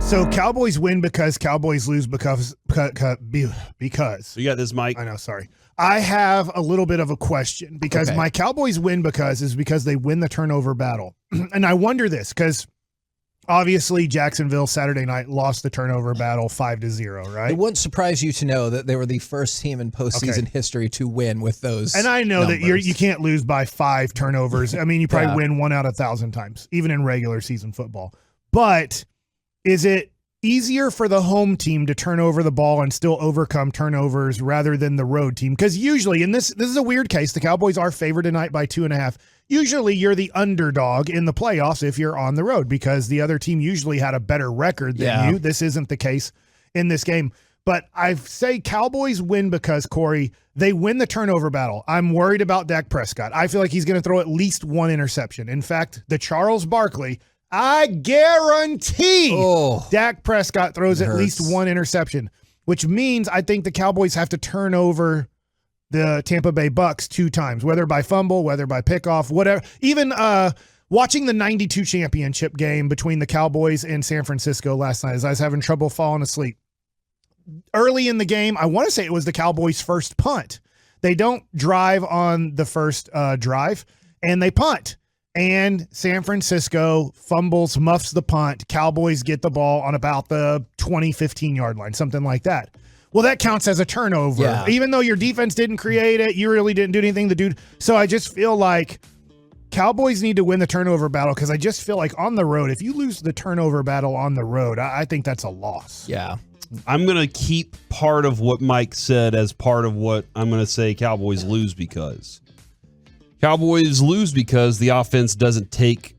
So Cowboys win because Cowboys lose because. You got this, Mike. I know, sorry. I have a little bit of a question because my Cowboys win because they win the turnover battle. And I wonder this because obviously Jacksonville Saturday night lost the turnover battle 5-0, right? It wouldn't surprise you to know that they were the first team in postseason history to win with those. And I know numbers. that you can't lose by 5 turnovers. I mean, you probably win 1 out of 1,000 times, even in regular season football. But is it easier for the home team to turn over the ball and still overcome turnovers rather than the road team? Because usually, and this is a weird case, the Cowboys are favored tonight by 2.5. Usually you're the underdog in the playoffs if you're on the road because the other team usually had a better record than you. This isn't the case in this game. But I say Cowboys win because, Corey, they win the turnover battle. I'm worried about Dak Prescott. I feel like he's going to throw at least 1 interception. In fact, the Charles Barkley, I guarantee Dak Prescott throws at least 1 interception, which means I think the Cowboys have to turn over the Tampa Bay Bucs 2 times, whether by fumble, whether by pickoff, whatever. Even watching the 92 championship game between the Cowboys and San Francisco last night as I was having trouble falling asleep. Early in the game, I want to say it was the Cowboys' first punt. They don't drive on the first drive, and they punt. And San Francisco fumbles, muffs the punt. Cowboys get the ball on about the 20, 15-yard line, something like that. Well, that counts as a turnover. Yeah. Even though your defense didn't create it, you really didn't do anything to do. So I just feel like Cowboys need to win the turnover battle because I just feel like on the road, if you lose the turnover battle on the road, I think that's a loss. Yeah. I'm going to keep part of what Mike said as part of what I'm going to say Cowboys lose because. Cowboys lose because the offense doesn't take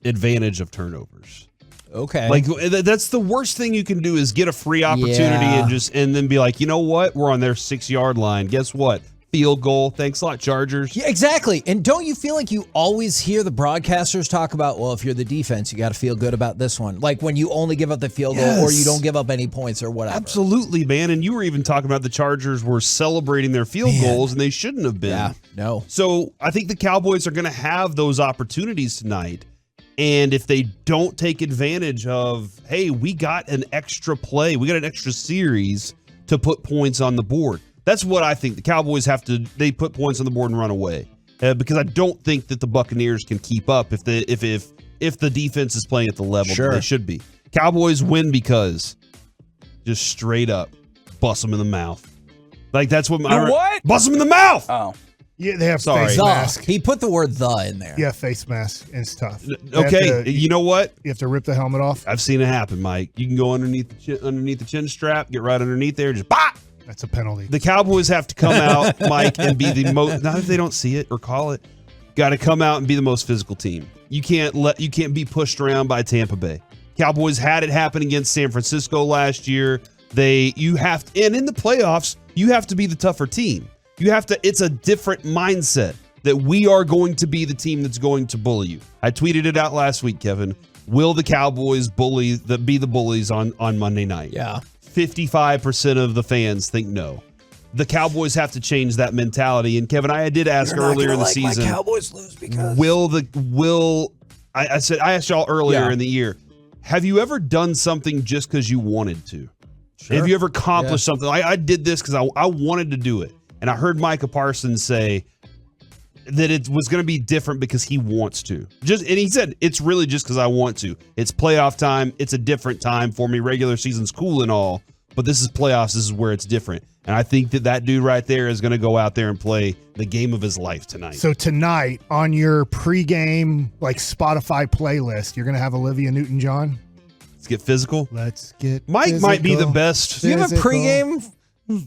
advantage of turnovers. Okay. Like, that's the worst thing you can do is get a free opportunity and then be like, you know what? We're on their 6-yard line. Guess what? Field goal. Thanks a lot, Chargers. Yeah, exactly. And don't you feel like you always hear the broadcasters talk about, well, if you're the defense, you got to feel good about this one. Like when you only give up the field goal or you don't give up any points or whatever. Absolutely, man. And you were even talking about the Chargers were celebrating their field goals, and they shouldn't have been. Yeah, no. So I think the Cowboys are going to have those opportunities tonight. And if they don't take advantage of, hey, we got an extra play, we got an extra series to put points on the board. That's what I think. The Cowboys they put points on the board and run away because I don't think that the Buccaneers can keep up if the defense is playing at the level that they should be. Cowboys win because just straight up bust them in the mouth. Like that's what what? Bust them in the mouth. Oh. Yeah, they have face mask. He put the word "the" in there. Yeah, face mask. It's tough. Okay, you know what? You have to rip the helmet off. I've seen it happen, Mike. You can go underneath the chin strap, get right underneath there, just bop. That's a penalty. The Cowboys have to come out, Mike, and be the most. Not if they don't see it or call it. Got to come out and be the most physical team. You can't be pushed around by Tampa Bay. Cowboys had it happen against San Francisco last year. And in the playoffs, you have to be the tougher team. It's a different mindset that we are going to be the team that's going to bully you. I tweeted it out last week, Kevin. Will the Cowboys be the bullies on Monday night? Yeah. 55% of the fans think no. The Cowboys have to change that mentality. And Kevin, I did ask earlier in the season, Cowboys lose because I asked y'all earlier in the year, have you ever done something just because you wanted to? Sure. Have you ever accomplished something? I did this because I wanted to do it. And I heard Micah Parsons say that it was going to be different because he wants to. And he said, it's really just because I want to. It's playoff time. It's a different time for me. Regular season's cool and all, but this is playoffs. This is where it's different. And I think that dude right there is going to go out there and play the game of his life tonight. So tonight on your pregame Spotify playlist, you're going to have Olivia Newton-John? Let's get physical. Let's get Mike physical. Might be the best. Do you have a pregame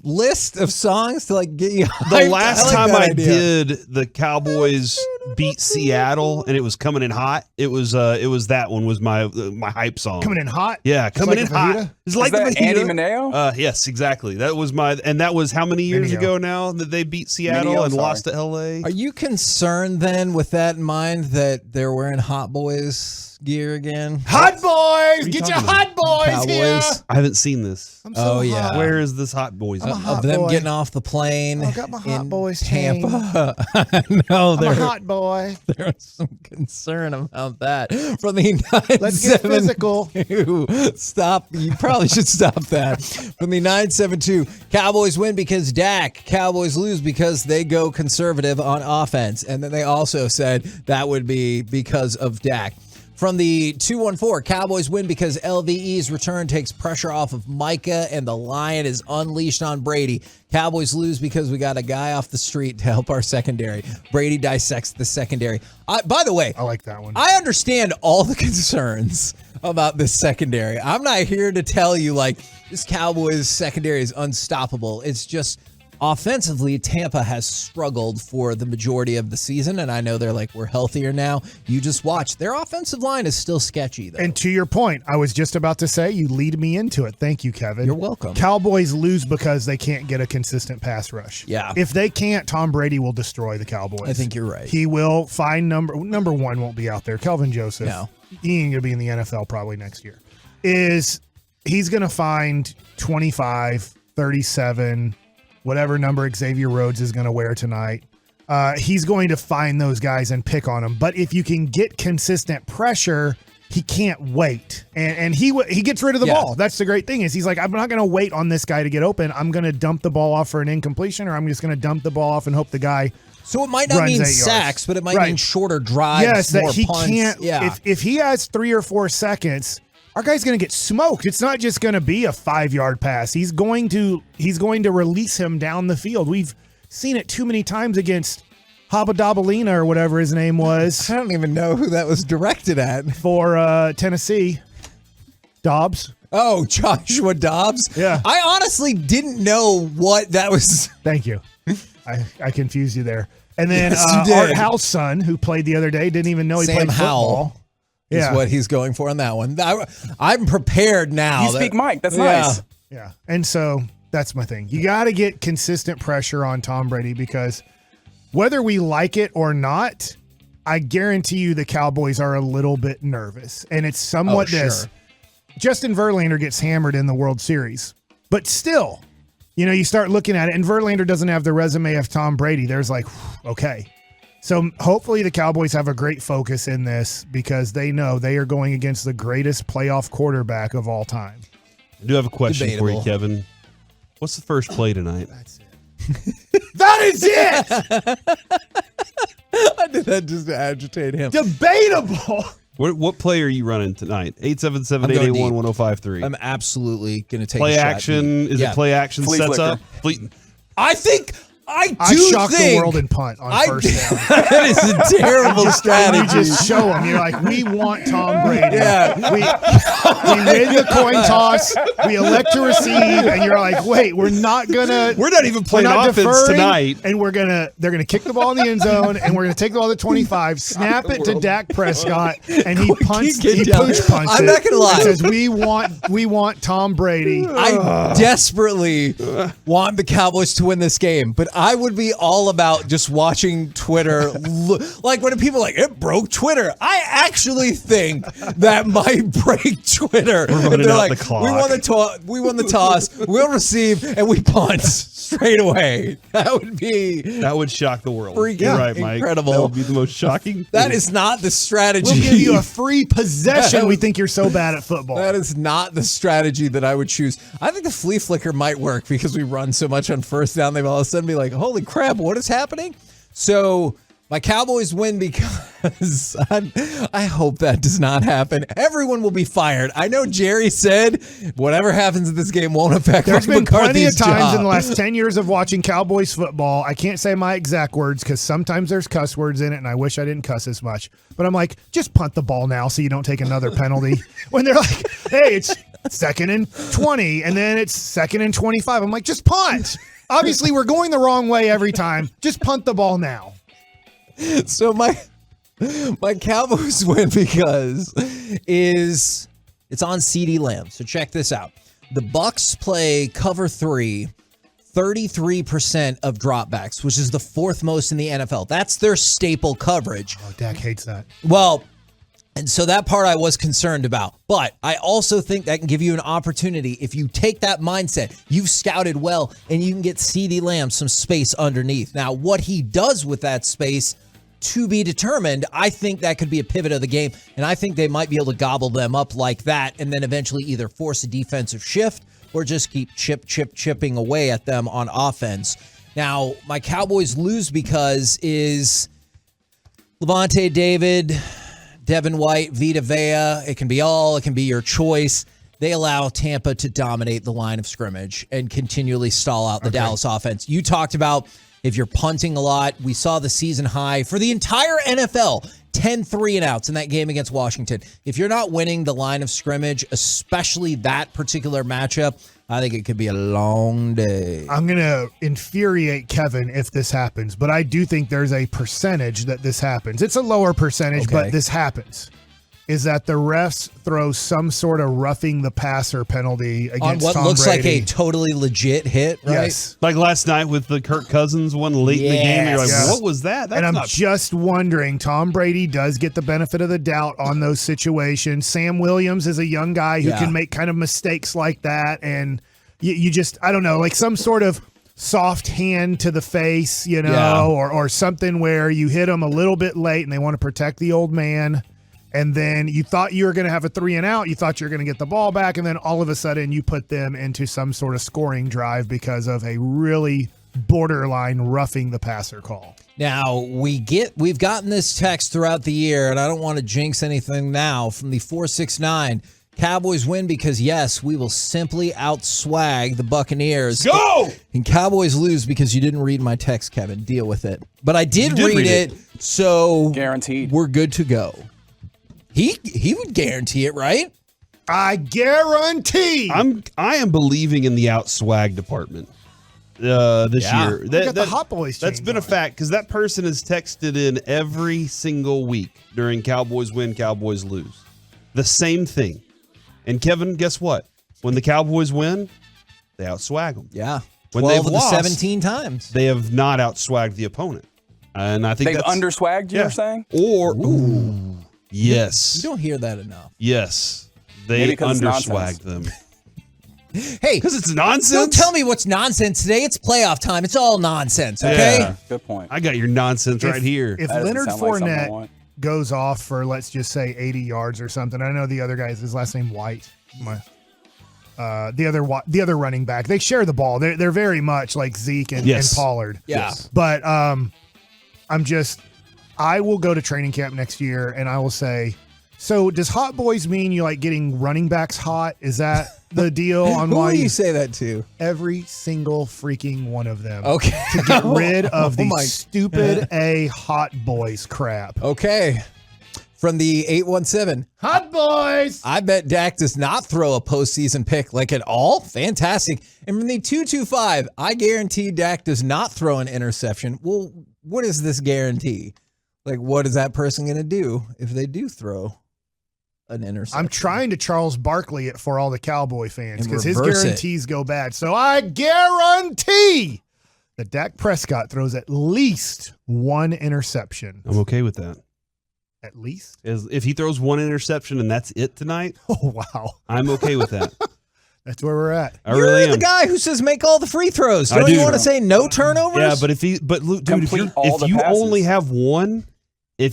list of songs to get you hyped? The last time I did, the Cowboys beat Seattle and it was coming in hot. It was that one was my hype song. Coming in hot? Yeah, coming in hot. It's like that the Andy Mineo? Yes, exactly. That was how many years ago now that they beat Seattle and lost to LA? Are you concerned then with that in mind that they're wearing Hot Boys gear again? Hot Boys! Get your Hot Boys Cowboys here! I haven't seen this. I'm so hot. Where is this Hot Boys? Of them getting off the plane I got my Hot in Boys Tampa. I'm No, a Hot Boy. boy. There's some concern about that. From the 972. Let's get physical. Stop. You probably should stop that. From the 972, Cowboys win because Dak. Cowboys lose because they go conservative on offense. And then they also said that would be because of Dak. From the 214, Cowboys win because LVE's return takes pressure off of Micah and the Lion is unleashed on Brady. Cowboys lose because we got a guy off the street to help our secondary. Brady dissects the secondary. By the way, I like that one. I understand all the concerns about this secondary. I'm not here to tell you like this Cowboys secondary is unstoppable. It's just offensively, Tampa has struggled for the majority of the season, and I know they're like, we're healthier now. You just watch. Their offensive line is still sketchy, though. And to your point, I was just about to say, you lead me into it. Thank you, Kevin. You're welcome. Cowboys lose because they can't get a consistent pass rush. Yeah. If they can't, Tom Brady will destroy the Cowboys. I think you're right. He will find number one won't be out there. Kelvin Joseph. No. He ain't going to be in the NFL probably next year. He's going to find 25, 37, whatever number Xavier Rhodes is going to wear tonight. He's going to find those guys and pick on them. But if you can get consistent pressure, he can't wait. And he gets rid of the ball. That's the great thing is he's like, I'm not going to wait on this guy to get open. I'm going to dump the ball off for an incompletion, or I'm just going to dump the ball off and hope the guy So it might not mean sacks, but it might mean shorter drives, yes, more that he punts. can't. Yeah. If he has 3 or 4 seconds, our guy's going to get smoked. It's not just going to be a 5-yard pass. He's going to release him down the field. We've seen it too many times against Habadabalina or whatever his name was. I don't even know who that was directed at. For Tennessee. Dobbs. Oh, Joshua Dobbs? Yeah. I honestly didn't know what that was. Thank you. I confused you there. And then Yes, you did. Art Howell's son, who played the other day, didn't even know he Sam played Howell. football. Is what he's going for on that one. I'm prepared now. You speak Mike. That's nice. Yeah. And so that's my thing. You got to get consistent pressure on Tom Brady because whether we like it or not, I guarantee you the Cowboys are a little bit nervous. And it's somewhat this. Justin Verlander gets hammered in the World Series. But still, you start looking at it, and Verlander doesn't have the resume of Tom Brady. There's like, okay. So hopefully the Cowboys have a great focus in this because they know they are going against the greatest playoff quarterback of all time. I do have a question Debatable. for you, Kevin. What's the first play tonight? That's it. That is it! I did that just to agitate him. Debatable. What play are you running tonight? 877-881-1053. I'm absolutely going to take play a shot. action. Is it play action Flea sets flicker. up? I think I shock the world and punt on first down. That is a terrible strategy. You just show them. You're like, we want Tom Brady. Yeah. We win the coin toss. We elect to receive, and you're like, wait, we're not even playing offense deferring, tonight. And they're gonna kick the ball in the end zone, and we're gonna take the ball to 25, snap it to Dak Prescott, and he push punts I'm not gonna lie. It says we want Tom Brady. I desperately want the Cowboys to win this game, but I would be all about just watching Twitter. Like when people are like, it broke Twitter. I actually think that might break Twitter. We're running They're out like, the clock. we won the toss, we'll receive, and we punt straight away. That would shock the world. Freaking You're right, Mike. incredible. That would be the most shocking. That is not the strategy. We'll give you a free possession. We think you're so bad at football. That is not the strategy that I would choose. I think the flea flicker might work because we run so much on first down. They've all of a sudden be like, holy crap, what is happening? So my Cowboys win because I hope that does not happen. Everyone will be fired. I know Jerry said whatever happens in this game won't affect There's Mike been plenty of McCarthy's times job. in the last 10 years of watching Cowboys football. I can't say my exact words because sometimes there's cuss words in it, and I wish I didn't cuss as much. But I'm like, just punt the ball now so you don't take another penalty. When they're like, hey, it's 2nd and 20, and then it's 2nd and 25. I'm like, just punt. Obviously, we're going the wrong way every time. Just punt the ball now. So my Cowboys win because it's on CeeDee Lamb. So check this out. The Bucs play cover 3, 33% of dropbacks, which is the 4th most in the NFL. That's their staple coverage. Oh, Dak hates that. Well, and so that part I was concerned about. But I also think that can give you an opportunity. If you take that mindset, you've scouted well, and you can get CeeDee Lamb some space underneath. Now, what he does with that space, to be determined. I think that could be a pivot of the game, and I think they might be able to gobble them up like that and then eventually either force a defensive shift or just keep chipping away at them on offense. Now, my Cowboys lose because is Levante David, Devin White, Vita Vea. It can be your choice. They allow Tampa to dominate the line of scrimmage and continually stall out the Dallas offense. You talked about if you're punting a lot. We saw the season high for the entire NFL, 10 3-and-outs in that game against Washington. If you're not winning the line of scrimmage, especially that particular matchup, I think it could be a long day. I'm going to infuriate Kevin if this happens, but I do think there's a percentage that this happens. It's a lower percentage, but this happens. Is that the refs throw some sort of roughing the passer penalty against on what Tom looks Brady. like a totally legit hit, right? Yes. Like last night with the Kirk Cousins one late in the game. You're like, Yes. what was that? That's And I'm not just wondering, Tom Brady does get the benefit of the doubt on those situations. Sam Williams is a young guy who can make kind of mistakes like that. And you just, I don't know, like some sort of soft hand to the face, or something where you hit them a little bit late and they want to protect the old man. And then you thought you were going to have a 3-and-out. You thought you were going to get the ball back. And then all of a sudden you put them into some sort of scoring drive because of a really borderline roughing the passer call. Now, we've gotten this text throughout the year, and I don't want to jinx anything now, from the 469. Cowboys win because, yes, we will simply outswag the Buccaneers. Go! And Cowboys lose because you didn't read my text, Kevin. Deal with it. But I did read it, so guaranteed. We're good to go. He would guarantee it, right? I guarantee. I am believing in the outswag department this year. We got the Hot Boys. That's been a fact because that person has texted in every single week during Cowboys win, Cowboys lose. The same thing. And Kevin, guess what? When the Cowboys win, they outswag them. Yeah. When 12 they've of lost, the 17 times. they have not outswagged the opponent. And I think they've underswagged you, you're saying? Or, yes. You don't hear that enough. Yes. They underswagged them. Hey, because it's nonsense. Don't tell me what's nonsense today. It's playoff time. It's all nonsense, okay? Yeah. Good point. I got your nonsense right here. If Leonard Fournette goes off for, let's just say, 80 yards or something, I know the other guy's his last name White. The other running back, they share the ball. They're very much like Zeke and Pollard. Yeah. But I will go to training camp next year and I will say, so does hot boys mean you like getting running backs hot? Is that the deal on Who why do you say that to? Every single freaking one of them. Okay. To get rid of the stupid hot boys crap. Okay. From the 817. Hot boys. I bet Dak does not throw a postseason pick like at all. Fantastic. And from the 225, I guarantee Dak does not throw an interception. Well, what is this guarantee? Like, what is that person going to do if they do throw an interception? I'm trying to Charles Barkley it for all the Cowboy fans because his reverse guarantees go bad. So I guarantee that Dak Prescott throws at least one interception. I'm okay with that. At least? If he throws one interception and that's it tonight, oh, wow. I'm okay with that. That's where we're at. I really am. You're the guy who says make all the free throws. Don't you want to say no turnovers? Yeah, but dude, if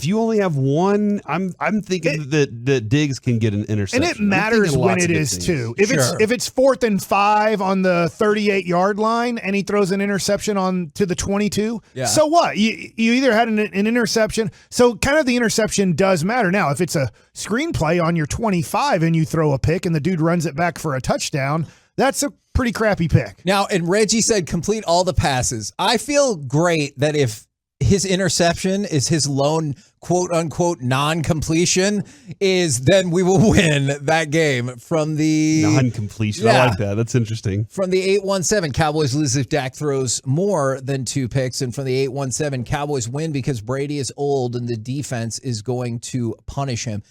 you only have one, I'm thinking that Diggs can get an interception. And it matters when it is too. If it's 4th and 5 on the 38-yard line and he throws an interception on to the 22, so what? You either had an interception. So kind of the interception does matter. Now, if it's a screenplay on your 25 and you throw a pick and the dude runs it back for a touchdown, that's a pretty crappy pick. Now, and Reggie said complete all the passes. I feel great that if his interception is his lone quote-unquote non-completion, then we will win that game. From the non-completion. I like that. That's interesting. From the 817, Cowboys lose if Dak throws more than 2 picks. And from the 817, Cowboys win because Brady is old and the defense is going to punish him.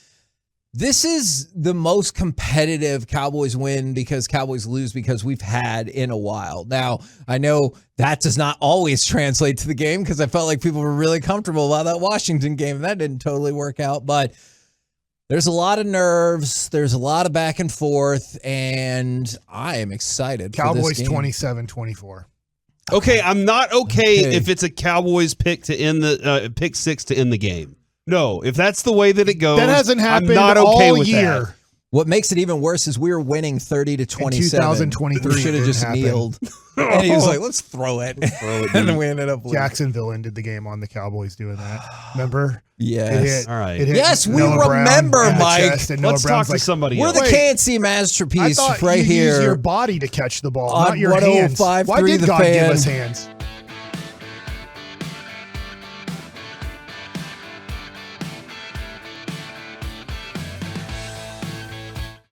This is the most competitive Cowboys win because Cowboys lose because we've had in a while. Now, I know that does not always translate to the game because I felt like people were really comfortable about that Washington game, and that didn't totally work out. But there's a lot of nerves. There's a lot of back and forth, and I am excited Cowboys for this game. 27-24. Okay, I'm not okay if it's a Cowboys pick to end the pick 6 to end the game. No, if that's the way that it goes, that hasn't happened I'm not okay all with year. That. What makes it even worse is we were winning 30-27. In 2023, we should have just kneeled. And he was like, let's throw it. And then we ended up losing. Jacksonville ended the game on the Cowboys doing that. Remember? Yes. All right. Yes, we remember, Mike. Let's talk to somebody We're else. the KNC masterpiece I thought right you here. use your body to catch the ball, On not your hands. 105.3 Why did The God Fan. give us hands?